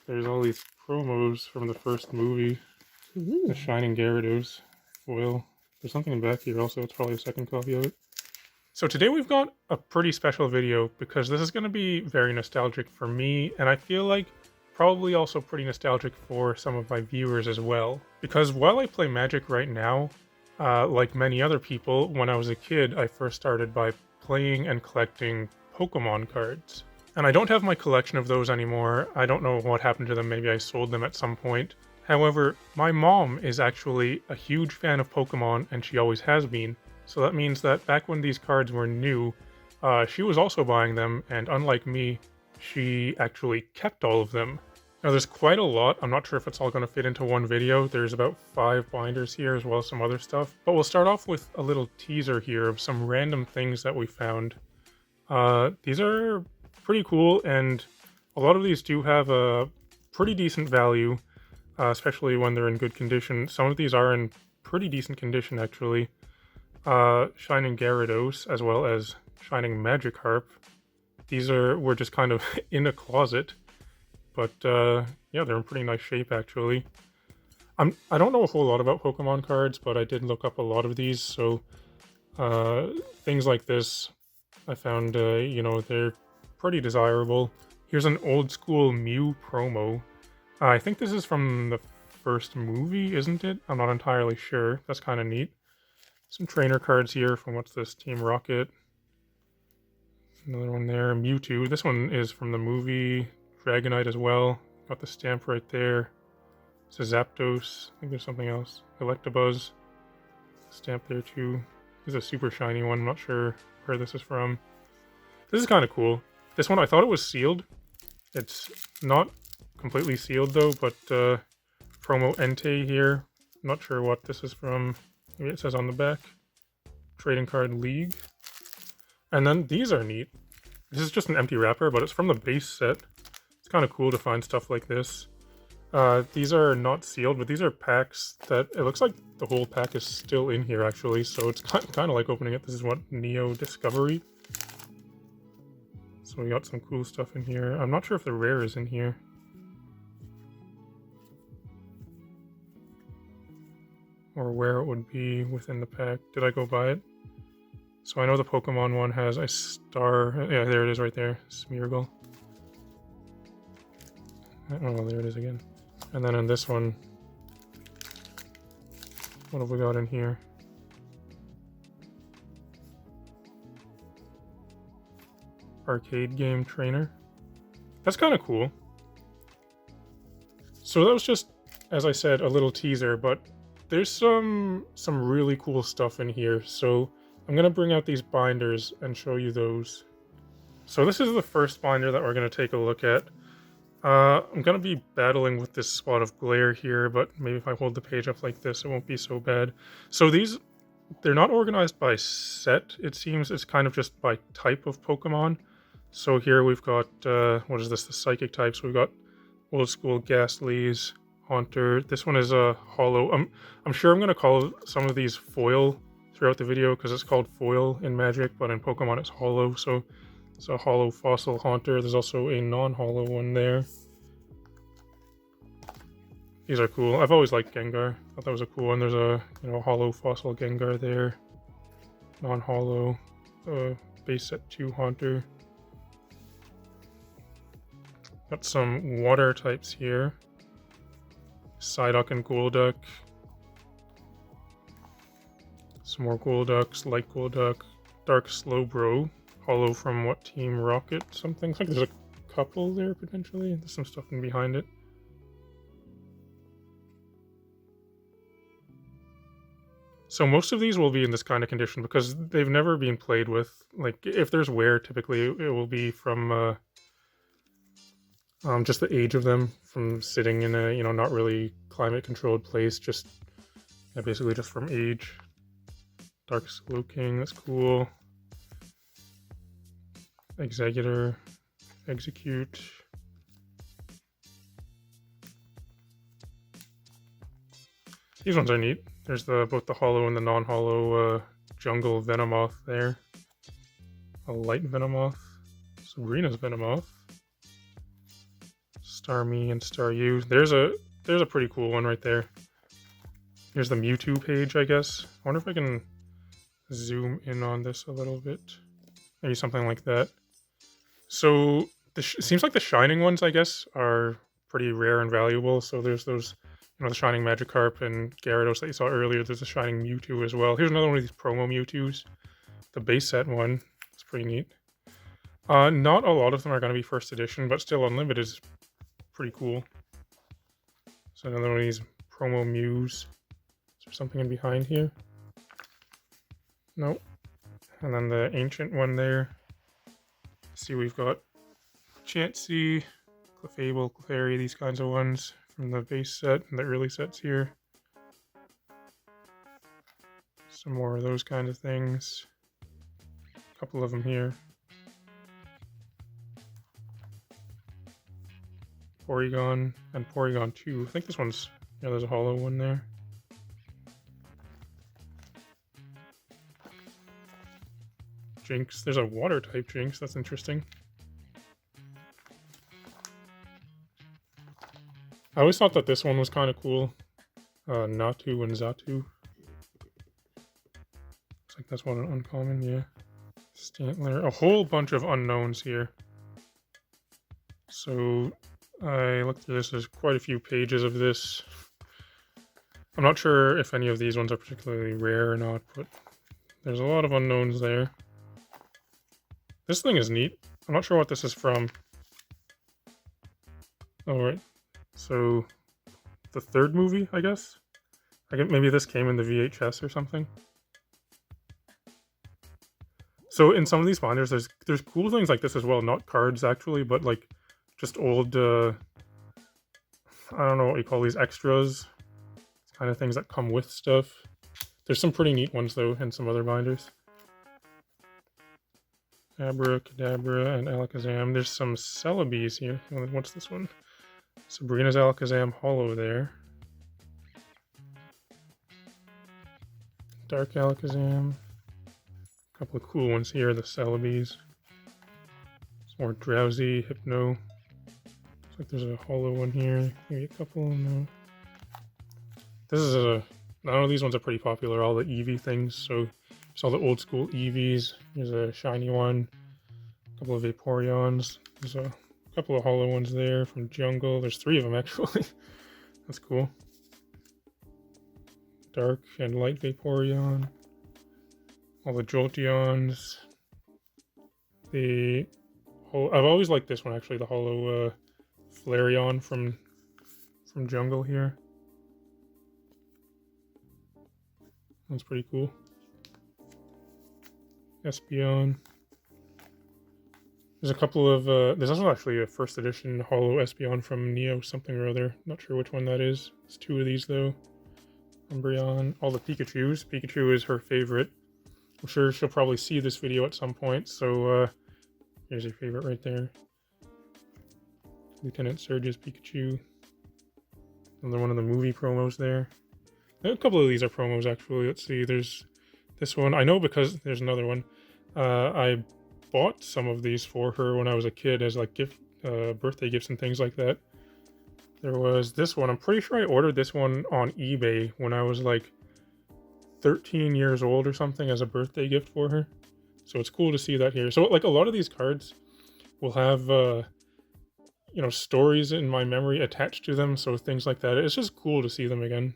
There's all these promos from the first movie, Ooh. the Shining Gyarados foil. There's something in back here also, it's probably a second copy of it. So today we've got a pretty special video because this is going to be very nostalgic for me, and I feel like probably also pretty nostalgic for some of my viewers as well. Because while I play Magic right now, like many other people, when I was a kid I first started by playing and collecting Pokemon cards. And I don't have my collection of those anymore. I don't know what happened to them, maybe I sold them at some point. However, my mom is actually a huge fan of Pokemon, and she always has been. So that means that back when these cards were new, she was also buying them, and unlike me, she actually kept all of them. Now there's quite a lot, I'm not sure if it's all going to fit into one video, there's about 5 binders here as well as some other stuff. But we'll start off with a little teaser here of some random things that we found. These are pretty cool, and a lot of these do have a pretty decent value, especially when they're in good condition. Some of these are in pretty decent condition actually. Shining Gyarados, as well as Shining Magikarp. These were just kind of in a closet, but yeah, they're in pretty nice shape actually. I don't know a whole lot about Pokemon cards, but I did look up a lot of these, so things like this I found, you know, they're pretty desirable. Here's an old school Mew promo. I think this is from the first movie, isn't it? I'm not entirely sure. That's kind of neat. Some trainer cards here from, what's this, Team Rocket. Another one there, Mewtwo. This one is from the movie, Dragonite as well. Got the stamp right there. It's a Zapdos. I think there's something else. Electabuzz. Stamp there too. This is a super shiny one. I'm not sure where this is from. This is kind of cool. This one, I thought it was sealed. It's not completely sealed though, but promo Entei here. Not sure what this is from. Maybe it says on the back. Trading Card League. And then these are neat. This is just an empty wrapper, but it's from the base set. It's kind of cool to find stuff like this. These are not sealed, but these are packs that it looks like the whole pack is still in here actually, so it's kind of like opening it. This is what, Neo Discovery. So we got some cool stuff in here. I'm not sure if the rare is in here. Or where it would be within the pack. Did I go buy it? So I know the Pokemon one has a star. Yeah, there it is right there. Smeargle. Oh, there it is again. And then in this one, what have we got in here? Arcade game trainer. That's kind of cool. So that was just, as I said, a little teaser, but there's some really cool stuff in here. So I'm going to bring out these binders and show you those. So this is the first binder that we're going to take a look at. I'm going to be battling with this spot of glare here, but maybe if I hold the page up like this, it won't be so bad. So these, they're not organized by set, it seems. It's kind of just by type of Pokemon. So here we've got, what is this, the Psychic types. We've got Old School Ghastlies, Haunter. This one is a Holo. I'm sure I'm going to call some of these foil throughout the video because it's called foil in Magic, but in Pokemon it's Holo. So it's a Holo Fossil Haunter. There's also a non-Holo one there. These are cool. I've always liked Gengar. I thought that was a cool one. There's a, you know, Holo Fossil Gengar there. Non-Holo. Base set 2 Haunter. Got some water types here. Psyduck and Golduck. Some more Golducks, Light Golduck. Dark Slowbro. Holo from what, Team Rocket something? I think there's a couple there potentially. There's some stuff in behind it. So most of these will be in this kind of condition because they've never been played with. Like, if there's wear, typically it will be from just the age of them, from sitting in a, you know, not really climate controlled place, just basically just from age. Dark Slowking, that's cool. Executor, Execute. These ones are neat. There's both the Holo and the non-Holo Jungle Venomoth there. A Light Venomoth. Sabrina's Venomoth. Starmie and Staryu. There's a pretty cool one right there. Here's the Mewtwo page, I guess. I wonder if I can zoom in on this a little bit. Maybe something like that. So it seems like the shining ones, I guess, are pretty rare and valuable. So there's those, the shining Magikarp and Gyarados that you saw earlier. There's a shining Mewtwo as well. Here's another one of these promo Mewtwo's. The base set one. It's pretty neat. Not a lot of them are going to be first edition, but still Unlimited is pretty cool. So another one of these promo Mews. Is there something in behind here? Nope. And then the ancient one there. See, we've got Chansey, Clefable, Clefairy, these kinds of ones from the base set and the early sets here. Some more of those kind of things. A couple of them here. Porygon and Porygon 2. I think this one's, yeah, there's a hollow one there. Jinx. There's a water type Jinx. That's interesting. I always thought that this one was kind of cool. Natu and Zatu. Looks like that's one uncommon, yeah. Stantler. A whole bunch of unknowns here. So I looked through this. There's quite a few pages of this. I'm not sure if any of these ones are particularly rare or not, but there's a lot of unknowns there. This thing is neat. I'm not sure what this is from. Alright. So, the third movie, I guess? I guess maybe this came in the VHS or something. So in some of these binders, there's cool things like this as well. Not cards, actually, but like just old, I don't know what you call these, extras. It's kind of things that come with stuff. There's some pretty neat ones, though, in some other binders. Abracadabra and Alakazam. There's some Celebes here. What's this one? Sabrina's Alakazam Hollow there. Dark Alakazam. A couple of cool ones here, the Celebes. Some more Drowsy, Hypno. Looks like there's a hollow one here. Maybe a couple, no. This is a... None of these ones are pretty popular, all the Eevee things, so... There's all the old school Eevees. There's a shiny one. A couple of Vaporeons. There's a couple of hollow ones there from Jungle. There's 3 of them, actually. That's cool. Dark and light Vaporeon. All the Jolteons. I've always liked this one, actually. The hollow Flareon from Jungle here. That's pretty cool. Espeon. There's a couple of, there's also actually a first edition hollow Espeon from Neo something or other. Not sure which one that is. There's 2 of these though. Umbreon. All the Pikachus. Pikachu is her favorite. I'm sure she'll probably see this video at some point, so here's your favorite right there. Lieutenant Surge's Pikachu. Another one of the movie promos there. A couple of these are promos actually. Let's see, there's this one. I know because there's another one. I bought some of these for her when I was a kid as like birthday gifts and things like that. There was this one. I'm pretty sure I ordered this one on eBay when I was like 13 years old or something as a birthday gift for her. So it's cool to see that here. So like a lot of these cards will have stories in my memory attached to them, so things like that. It's just cool to see them again.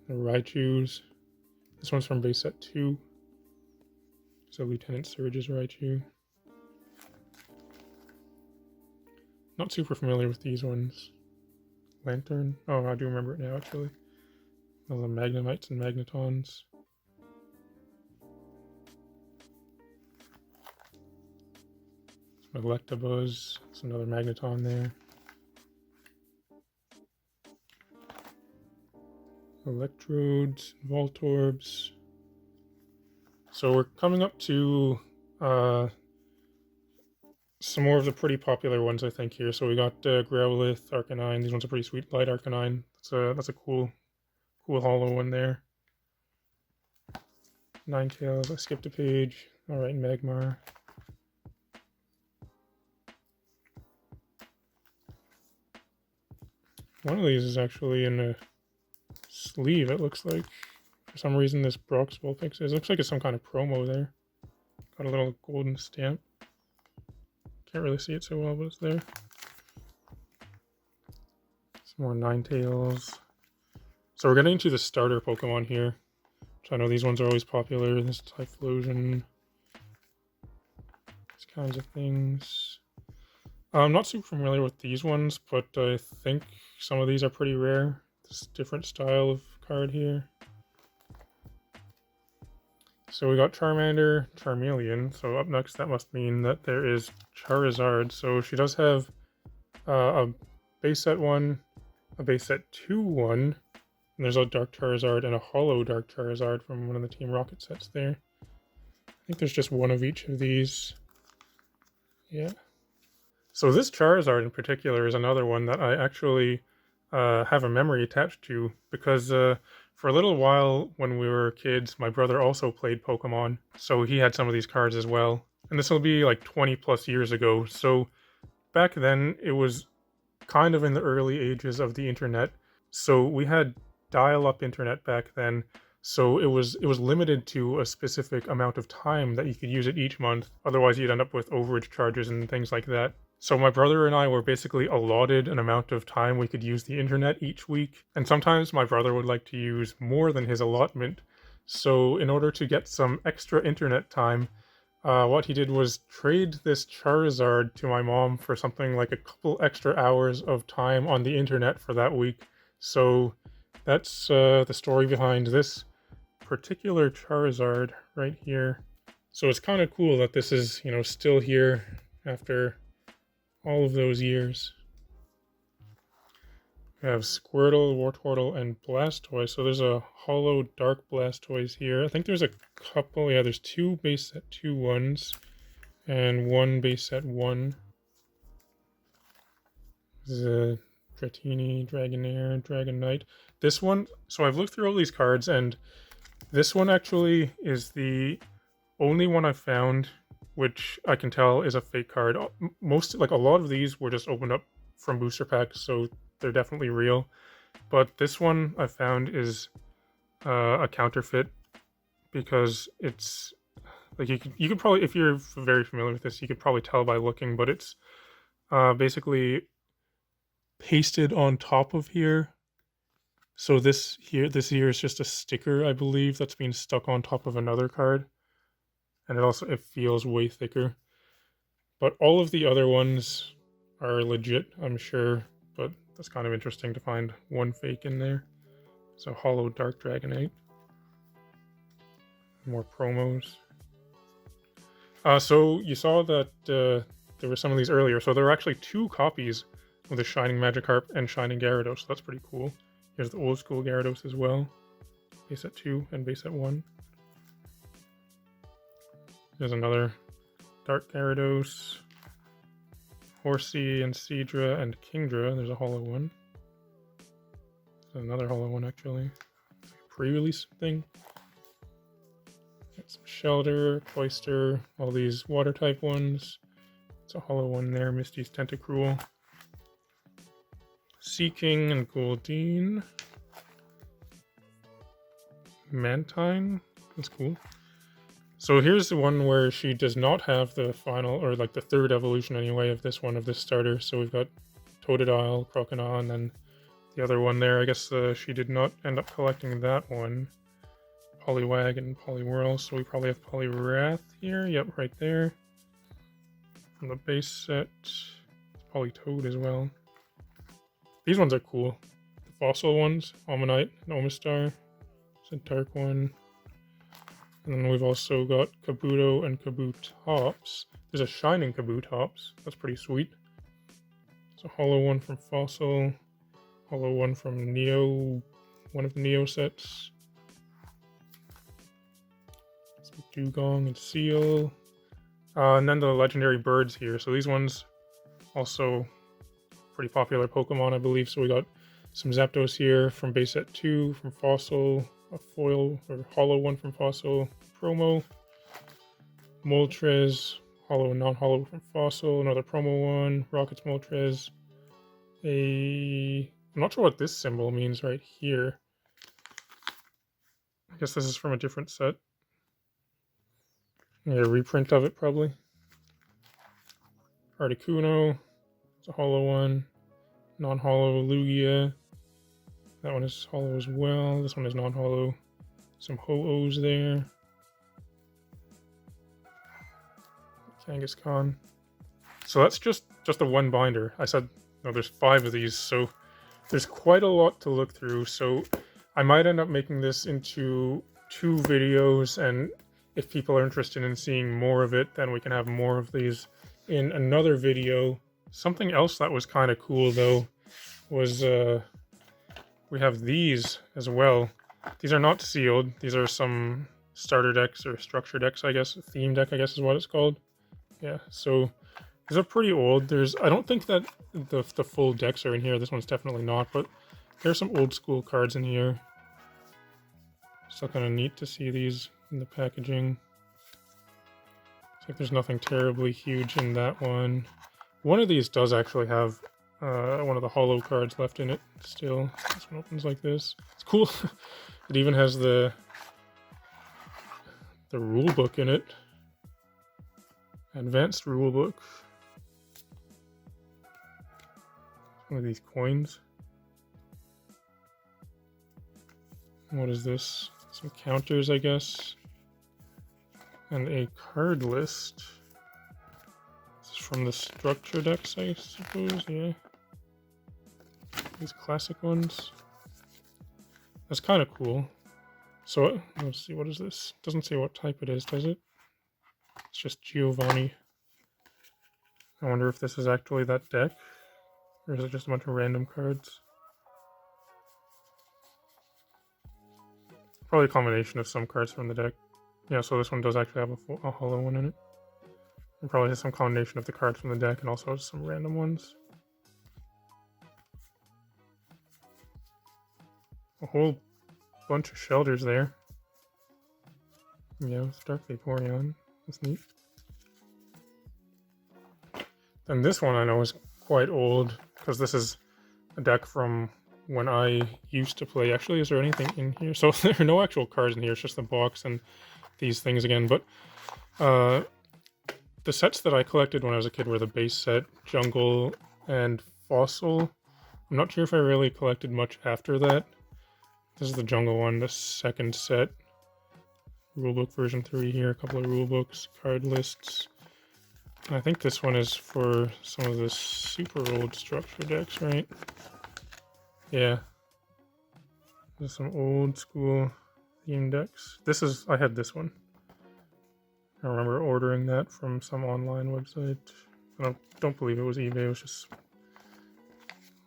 The Raichus. This one's from base set 2. So Lieutenant Surge's Raichu. Not super familiar with these ones. Lantern. Oh, I do remember it now, actually. All the Magnemites and Magnetons. Some Electabuzz. There's another Magneton there. Electrodes, Voltorbs. So we're coming up to some more of the pretty popular ones, I think, here. So we got Growlithe, Arcanine. These ones are pretty sweet. Light Arcanine. That's a cool hollow one there. Ninetales. I skipped a page. Alright, Magmar. One of these is actually in a sleeve, it looks like. For some reason, this Brock's Vulpix is. It looks like it's some kind of promo there. Got a little golden stamp. Can't really see it so well, but it's there. Some more Ninetales. So we're getting into the starter Pokemon here. Which I know these ones are always popular. This Typhlosion. These kinds of things. I'm not super familiar with these ones, but I think some of these are pretty rare. This different style of card here. So we got Charmander, Charmeleon. So up next, that must mean that there is Charizard. So she does have a base set 1, a base set 2 1. And there's a Dark Charizard and a Hollow Dark Charizard from one of the Team Rocket sets there. I think there's just one of each of these. Yeah. So this Charizard in particular is another one that I actually have a memory attached to because for a little while when we were kids, my brother also played Pokemon, so he had some of these cards as well. And this will be like 20 plus years ago. So back then it was kind of in the early ages of the internet. So we had dial-up internet back then. So it was limited to a specific amount of time that you could use it each month. Otherwise you'd end up with overage charges and things like that. So my brother and I were basically allotted an amount of time we could use the internet each week. And sometimes my brother would like to use more than his allotment. So in order to get some extra internet time, what he did was trade this Charizard to my mom for something like a couple extra hours of time on the internet for that week. So that's the story behind this particular Charizard right here. So it's kind of cool that this is, still here after all of those years. We have Squirtle, Wartortle, and Blastoise. So there's a hollow Dark Blastoise here. I think there's a couple. Yeah, there's 2 base set 2 ones and 1 base set 1. There's a Dratini, Dragonair, Dragonite. This one, so I've looked through all these cards, and this one actually is the only one I've found which I can tell is a fake card. Most, like a lot of these were just opened up from booster packs, so they're definitely real. But this one I found is a counterfeit because it's like you could probably, if you're very familiar with this, you could probably tell by looking, but it's basically pasted on top of here. So this here is just a sticker, I believe, that's being stuck on top of another card. And it feels way thicker. But all of the other ones are legit, I'm sure. But that's kind of interesting to find one fake in there. So Hollow Dark Dragonite. More promos. So you saw that there were some of these earlier. So there were actually 2 copies of the Shining Magikarp and Shining Gyarados. So that's pretty cool. Here's the old school Gyarados as well. Base set 2 and base set 1. There's another Dark Gyarados, Horsey and Seadra and Kingdra. There's a hollow one. There's another hollow one actually. It's like a pre-release thing. Got some Shelter, Cloyster, all these water type ones. It's a hollow one there, Misty's Tentacruel. Seaking and Goldeen. Mantine. That's cool. So here's the one where she does not have the final, or like the 3rd evolution anyway, of this starter. So we've got Totodile, Crocodile, and then the other one there. I guess she did not end up collecting that one. Poliwag and Poliwhirl, so we probably have Poliwrath here. Yep, right there. From the base set, it's Politoed as well. These ones are cool. The fossil ones, Omanyte and Omastar. It's a dark one. And then we've also got Kabuto and Kabutops. There's a Shining Kabutops. That's pretty sweet. It's a hollow one from Fossil. Hollow one from Neo. One of the Neo sets. Some Dugong and Seal. And then the legendary birds here. So these ones also pretty popular Pokemon, I believe. So we got some Zapdos here from base set 2 from Fossil. A foil or hollow one from Fossil promo. Moltres, hollow and non-hollow from Fossil, another promo one. Rockets Moltres. Another not sure what this symbol means right here. I guess this is from a different set. Yeah, a reprint of it probably. Articuno, it's a hollow one. Non-hollow Lugia. That one is hollow as well. This one is non-hollow. Some Ho-Ohs there. Kangaskhan. So that's just the one binder. I said, no, there's 5 of these, so there's quite a lot to look through. So I might end up making this into 2 videos, and if people are interested in seeing more of it, then we can have more of these in another video. Something else that was kind of cool, though, was we have these as well. These are not sealed. These are some starter decks or structure decks, I guess. Theme deck, I guess is what it's called. Yeah, so these are pretty old. I don't think that the full decks are in here. This one's definitely not, but there's some old school cards in here. Still kind of neat to see these in the packaging. Looks like there's nothing terribly huge in that one. One of these does actually have one of the hollow cards left in it still. This one opens like this. It's cool. It even has the rule book in it. Advanced rule book. One of these coins. What is this? Some counters, I guess. And a card list. This is from the structure decks, I suppose, yeah. These classic ones. That's kind of cool. So, let's see, what is this? Doesn't say what type it is, does it? It's just Giovanni. I wonder if this is actually that deck, or is it just a bunch of random cards? Probably a combination of some cards from the deck. Yeah, so this one does actually have a hollow one in it. And probably has some combination of the cards from the deck and also some random ones. A whole bunch of shelters there. Yeah, with Dark Vaporeon. That's neat. And this one I know is quite old, because this is a deck from when I used to play. Actually, is there anything in here? So there are no actual cards in here, it's just the box and these things again. But the sets that I collected when I was a kid were the base set, Jungle, and Fossil. I'm not sure if I really collected much after that. This is the Jungle one, the second set. Rulebook version 3 here, a couple of rulebooks, card lists. And I think this one is for some of the super old structure decks, right? Yeah. There's some old school theme decks. I had this one. I remember ordering that from some online website. I don't believe it was eBay, it was just...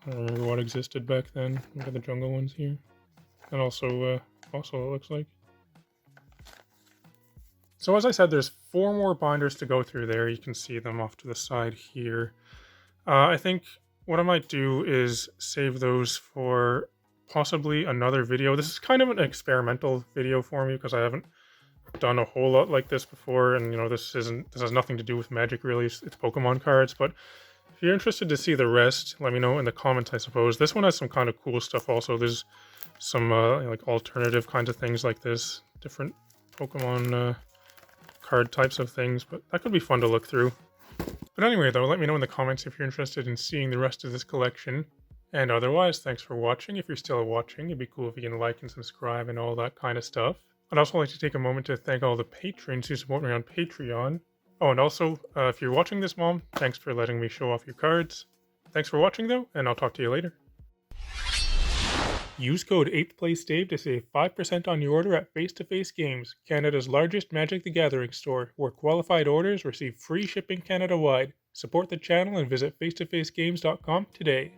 I don't remember what existed back then. We got the Jungle ones here. And also, it looks like. So as I said, there's 4 more binders to go through there. You can see them off to the side here. I think what I might do is save those for possibly another video. This is kind of an experimental video for me because I haven't done a whole lot like this before, and you know, this has nothing to do with Magic really. It's Pokemon cards, but if you're interested to see the rest, let me know in the comments, I suppose. This one has some kind of cool stuff also. There's some like alternative kinds of things like this, different Pokemon card types of things, but that could be fun to look through. But anyway though, let me know in the comments if you're interested in seeing the rest of this collection. And otherwise, thanks for watching. If you're still watching, it'd be cool if you can like and subscribe and all that kind of stuff. I'd also like to take a moment to thank all the patrons who support me on Patreon. Oh, and also, if you're watching this, Mom, thanks for letting me show off your cards. Thanks for watching though, and I'll talk to you later. Use code 8thPlaceDave to save 5% on your order at Face to Face Games, Canada's largest Magic the Gathering store, where qualified orders receive free shipping Canada-wide. Support the channel and visit facetofacegames.com today.